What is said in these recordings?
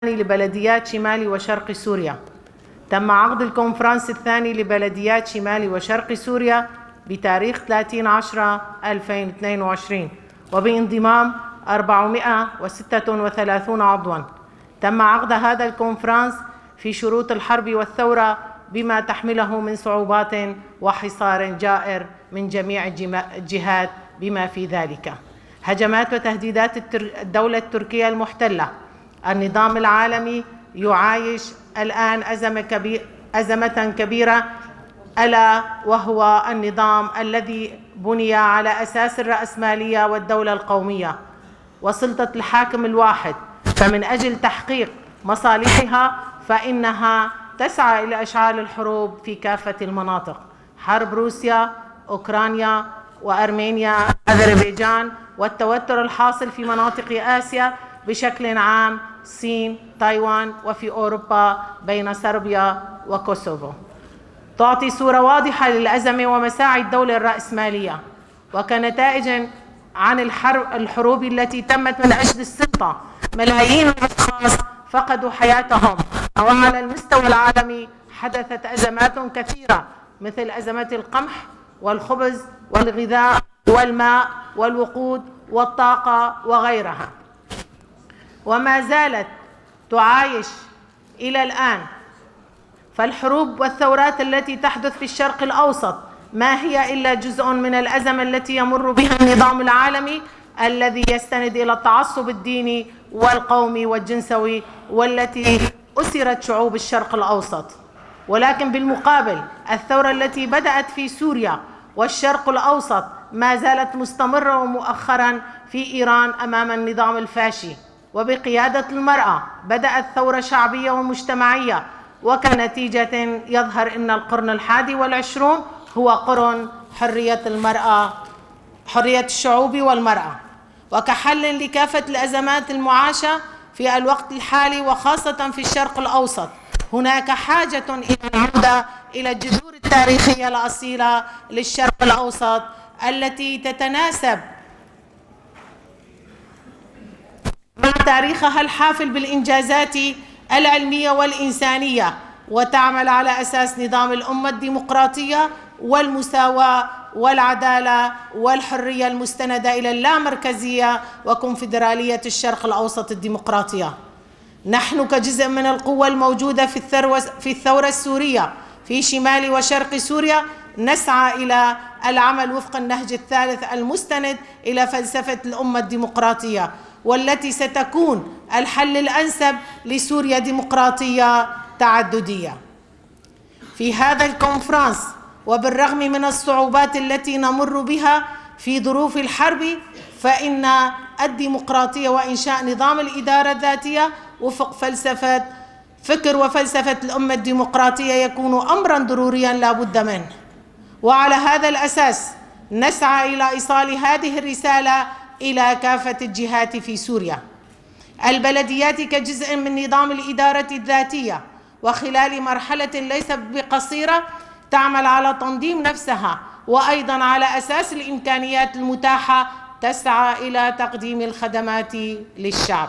لبلديات شمال وشرق سوريا. تم عقد الكونفرنس الثاني لبلديات شمال وشرق سوريا بتاريخ 30/10/2022 وبانضمام 436 عضواً. تم عقد هذا الكونفرنس في شروط الحرب والثورة بما تحمله من صعوبات وحصار جائر من جميع الجهات، بما في ذلك هجمات وتهديدات الدولة التركية المحتلة. النظام العالمي يعايش الآن أزمة كبيرة، ألا وهو النظام الذي بني على أساس الرأسمالية والدولة القومية وسلطة الحاكم الواحد. فمن أجل تحقيق مصالحها فإنها تسعى إلى إشعال الحروب في كافة المناطق: حرب روسيا، أوكرانيا وأرمينيا، أذربيجان، والتوتر الحاصل في مناطق آسيا بشكل عام، الصين، تايوان، وفي أوروبا بين صربيا وكوسوفو. تعطي صورة واضحة للأزمة ومساعي الدولة الرأسمالية، وكنتائج عن الحروب التي تمت من أجل السلطة ملايين الأشخاص فقدوا حياتهم، وعلى المستوى العالمي حدثت أزمات كثيرة مثل أزمات القمح والخبز والغذاء والماء والوقود والطاقة وغيرها. وما زالت تعايش إلى الآن. فالحروب والثورات التي تحدث في الشرق الأوسط ما هي إلا جزء من الأزمة التي يمر بها النظام العالمي الذي يستند إلى التعصب الديني والقومي والجنسوي، والتي أسرت شعوب الشرق الأوسط. ولكن بالمقابل الثورة التي بدأت في سوريا والشرق الأوسط ما زالت مستمرة، ومؤخرا في إيران أمام النظام الفاشي. وبقيادة المرأة بدأت ثورة شعبية ومجتمعية، وكنتيجة يظهر أن القرن 21 هو قرن حرية المرأة، حرية الشعوب والمرأة. وكحل لكافة الأزمات المعاشة في الوقت الحالي وخاصة في الشرق الأوسط، هناك حاجة إلى العودة إلى الجذور التاريخية الأصيلة للشرق الأوسط التي تتناسب مع تاريخها الحافل بالإنجازات العلمية والإنسانية، وتعمل على أساس نظام الأمة الديمقراطية والمساواة والعدالة والحرية المستندة إلى اللامركزية وكونفدرالية الشرق الأوسط الديمقراطية. نحن كجزء من القوة الموجودة في الثورة السورية في شمال وشرق سوريا نسعى إلى العمل وفق النهج الثالث المستند إلى فلسفة الأمة الديمقراطية، والتي ستكون الحل الأنسب لسوريا ديمقراطية تعددية. في هذا الكونفرنس وبالرغم من الصعوبات التي نمر بها في ظروف الحرب، فإن الديمقراطية وإنشاء نظام الإدارة الذاتية وفق فكر وفلسفة الأمة الديمقراطية يكون أمرا ضروريا لا بد منه. وعلى هذا الأساس نسعى إلى إيصال هذه الرسالة إلى كافة الجهات في سوريا. البلديات كجزء من نظام الإدارة الذاتية، وخلال مرحلة ليست بقصيرة تعمل على تنظيم نفسها، وأيضا على أساس الإمكانيات المتاحة تسعى إلى تقديم الخدمات للشعب.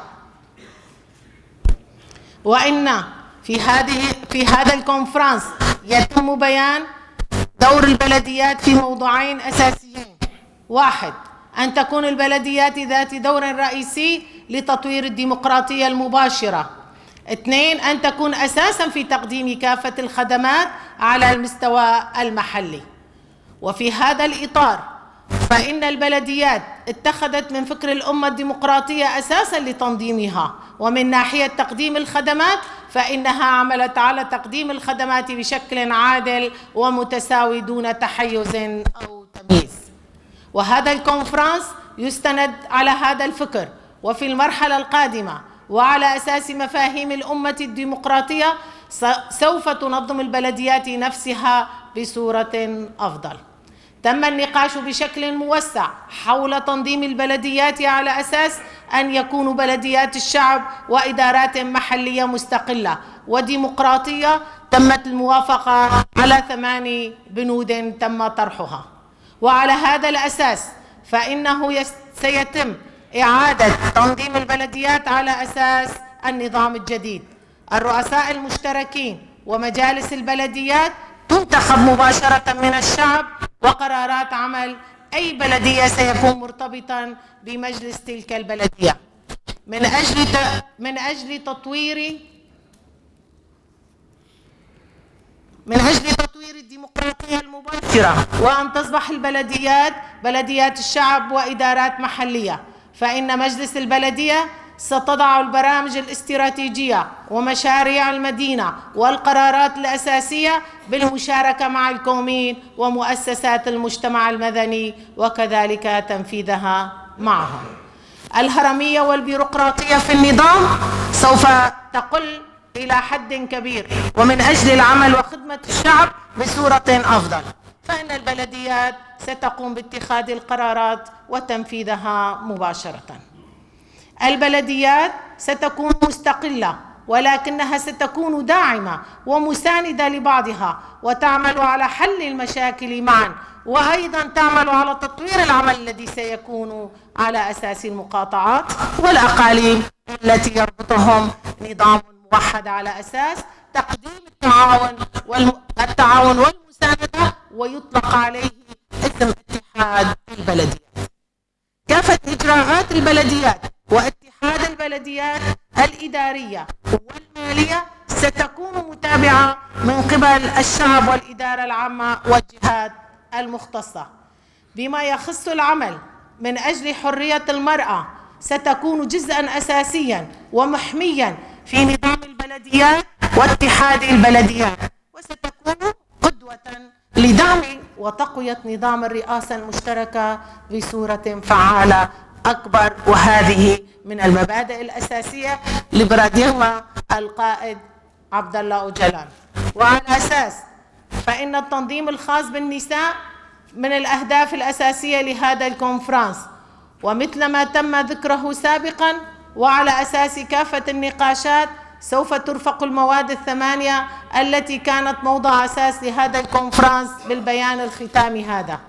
وإن في هذا الكونفرنس يتم بيان دور البلديات في موضوعين أساسيين: 1. أن تكون البلديات ذات دور رئيسي لتطوير الديمقراطية المباشرة. 2. أن تكون أساساً في تقديم كافة الخدمات على المستوى المحلي. وفي هذا الإطار فإن البلديات اتخذت من فكر الأمة الديمقراطية أساساً لتنظيمها، ومن ناحية تقديم الخدمات فإنها عملت على تقديم الخدمات بشكل عادل ومتساوي دون تحيز أو تمييز. وهذا الكونفرنس يستند على هذا الفكر. وفي المرحلة القادمة وعلى أساس مفاهيم الأمة الديمقراطية سوف تنظم البلديات نفسها بصورة أفضل. تم النقاش بشكل موسع حول تنظيم البلديات على أساس أن يكونوا بلديات الشعب وإدارات محلية مستقلة وديمقراطية. تمت الموافقة على 8 بنود تم طرحها. وعلى هذا الأساس فإنه سيتم إعادة تنظيم البلديات على أساس النظام الجديد. الرؤساء المشتركين ومجالس البلديات تنتخب مباشرة من الشعب، وقرارات عمل أي بلدية سيكون مرتبطا بمجلس تلك البلدية من أجل تطوير الديمقراطية المباشرة، وأن تصبح البلديات بلديات الشعب وإدارات محلية. فإن مجلس البلدية ستضع البرامج الاستراتيجية ومشاريع المدينة والقرارات الأساسية بالمشاركة مع الكومين ومؤسسات المجتمع المدني، وكذلك تنفيذها معهم. الهرمية والبيروقراطية في النظام سوف تقل إلى حد كبير، ومن أجل العمل وخدمة الشعب بصورة أفضل، فإن البلديات ستقوم باتخاذ القرارات وتنفيذها مباشرة. البلديات ستكون مستقلة، ولكنها ستكون داعمة ومساندة لبعضها، وتعمل على حل المشاكل معا، وأيضا تعمل على تطوير العمل الذي سيكون على أساس المقاطعات والأقاليم التي يربطهم نظام موحد على أساس تقديم التعاون والمساندة، ويطلق عليه اسم اتحاد البلديات. كافة إجراءات البلديات واتحاد البلديات الإدارية والمالية ستكون متابعة من قبل الشعب والإدارة العامة والجهات المختصة. بما يخص العمل من أجل حرية المرأة، ستكون جزءاً أساسياً ومحمياً في نظام البلديات واتحاد البلديات، وستكون قدوة لدعم وتقوية نظام الرئاسة المشتركة بصورة فعالة أكبر. وهذه من المبادئ الأساسية لبراديغما القائد عبد الله أوجلان. وعلى أساس فإن التنظيم الخاص بالنساء من الأهداف الأساسية لهذا الكونفرنس، ومثل ما تم ذكره سابقا، وعلى أساس كافة النقاشات سوف ترفق المواد الثمانية التي كانت موضع أساس لهذا الكونفرنس بالبيان الختامي هذا.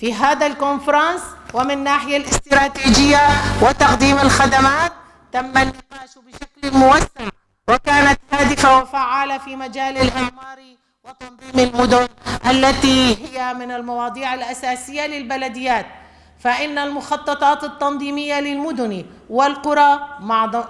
في هذا الكونفرنس ومن الناحية الاستراتيجية وتقديم الخدمات تم النقاش بشكل موسع، وكانت هادفة وفعالة في مجال الإعمار وتنظيم المدن التي هي من المواضيع الأساسية للبلديات. فإن المخططات التنظيمية للمدن والقرى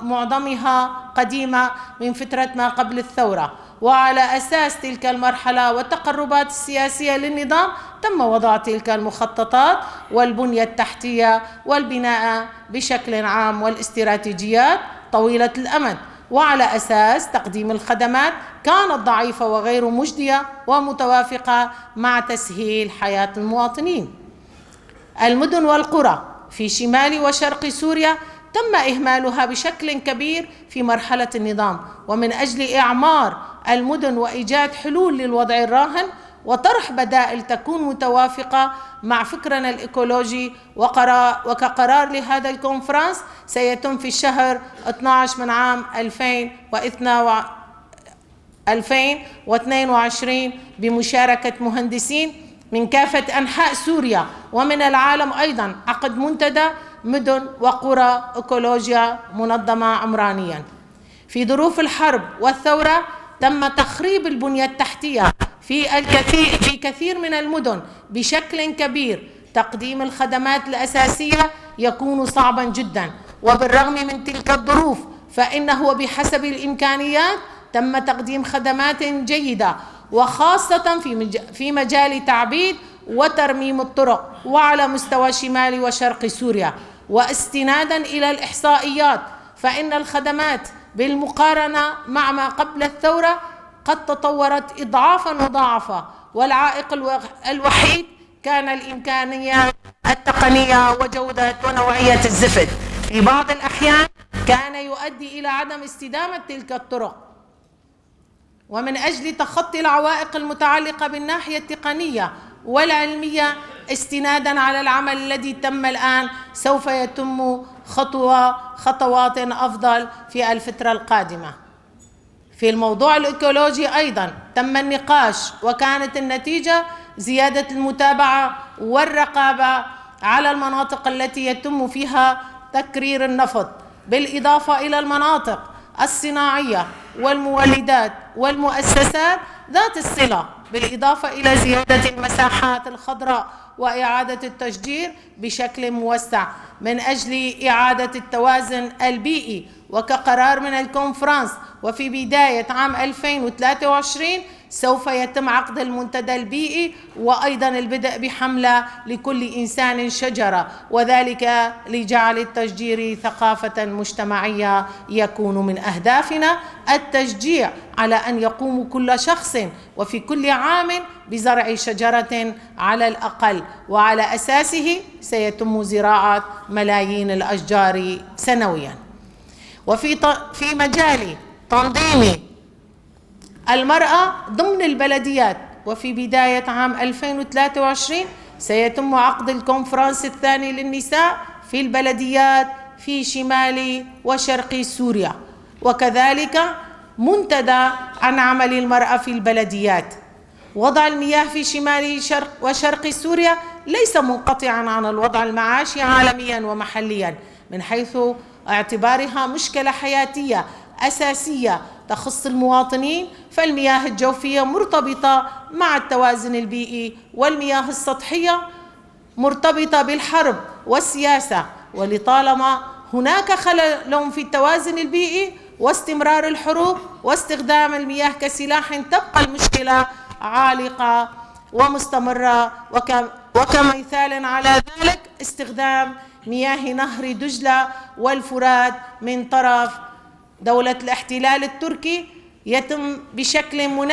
معظمها قديمة من فترة ما قبل الثورة، وعلى أساس تلك المرحلة والتقربات السياسية للنظام تم وضع تلك المخططات والبنية التحتية والبناء بشكل عام والاستراتيجيات طويلة الأمد، وعلى أساس تقديم الخدمات كانت ضعيفة وغير مجدية ومتوافقة مع تسهيل حياة المواطنين. المدن والقرى في شمال وشرق سوريا تم إهمالها بشكل كبير في مرحلة النظام، ومن أجل إعمار المدن وإيجاد حلول للوضع الراهن وطرح بدائل تكون متوافقة مع فكرنا الإيكولوجي وكقرار لهذا الكونفرنس سيتم في الشهر 12 من عام 2022 بمشاركة مهندسين من كافة أنحاء سوريا ومن العالم أيضا عقد منتدى مدن وقرى إيكولوجيا منظمة عمرانيا. في ظروف الحرب والثورة تم تخريب البنية التحتية في كثير من المدن بشكل كبير. تقديم الخدمات الأساسية يكون صعبا جدا، وبالرغم من تلك الظروف فإنه بحسب الإمكانيات تم تقديم خدمات جيدة، وخاصة في مجال تعبيد وترميم الطرق وعلى مستوى شمال وشرق سوريا. واستنادا إلى الإحصائيات فإن الخدمات بالمقارنة مع ما قبل الثورة قد تطورت إضعافا مضاعفة، والعائق الوحيد كان الإمكانيات التقنية وجودة ونوعية الزفت. في بعض الأحيان كان يؤدي إلى عدم استدامة تلك الطرق. ومن أجل تخطي العوائق المتعلقة بالناحية التقنية والعلمية استنادا على العمل الذي تم الآن سوف يتم خطوات أفضل في الفترة القادمة. في الموضوع الإيكولوجي أيضا تم النقاش، وكانت النتيجة زيادة المتابعة والرقابة على المناطق التي يتم فيها تكرير النفط، بالإضافة إلى المناطق الصناعية والمولدات والمؤسسات ذات الصلة، بالإضافة إلى زيادة المساحات الخضراء وإعادة التشجير بشكل موسع من أجل إعادة التوازن البيئي. وكقرار من الكونفرنس وفي بداية عام 2023 سوف يتم عقد المنتدى البيئي، وأيضا البدء بحملة لكل إنسان شجرة، وذلك لجعل التشجير ثقافة مجتمعية. يكون من أهدافنا التشجيع على أن يقوم كل شخص وفي كل عام بزرع شجرة على الأقل، وعلى أساسه سيتم زراعة ملايين الأشجار سنويا. وفي مجال تنظيم المرأة ضمن البلديات، وفي بداية عام 2023 سيتم عقد الكونفرنس الثاني للنساء في البلديات في شمال وشرق سوريا، وكذلك منتدى عن عمل المرأة في البلديات. وضع المياه في شمال وشرق سوريا ليس منقطعا عن الوضع المعاشي عالميا ومحليا، من حيث اعتبارها مشكلة حياتية أساسية تخص المواطنين، فالمياه الجوفية مرتبطة مع التوازن البيئي، والمياه السطحية مرتبطة بالحرب والسياسة، ولطالما هناك خلل في التوازن البيئي واستمرار الحروب واستخدام المياه كسلاح تبقى المشكلة عالقة ومستمرة. وكمثال على ذلك استخدام مياه نهر دجلة والفرات من طرف دولة الاحتلال التركي يتم بشكل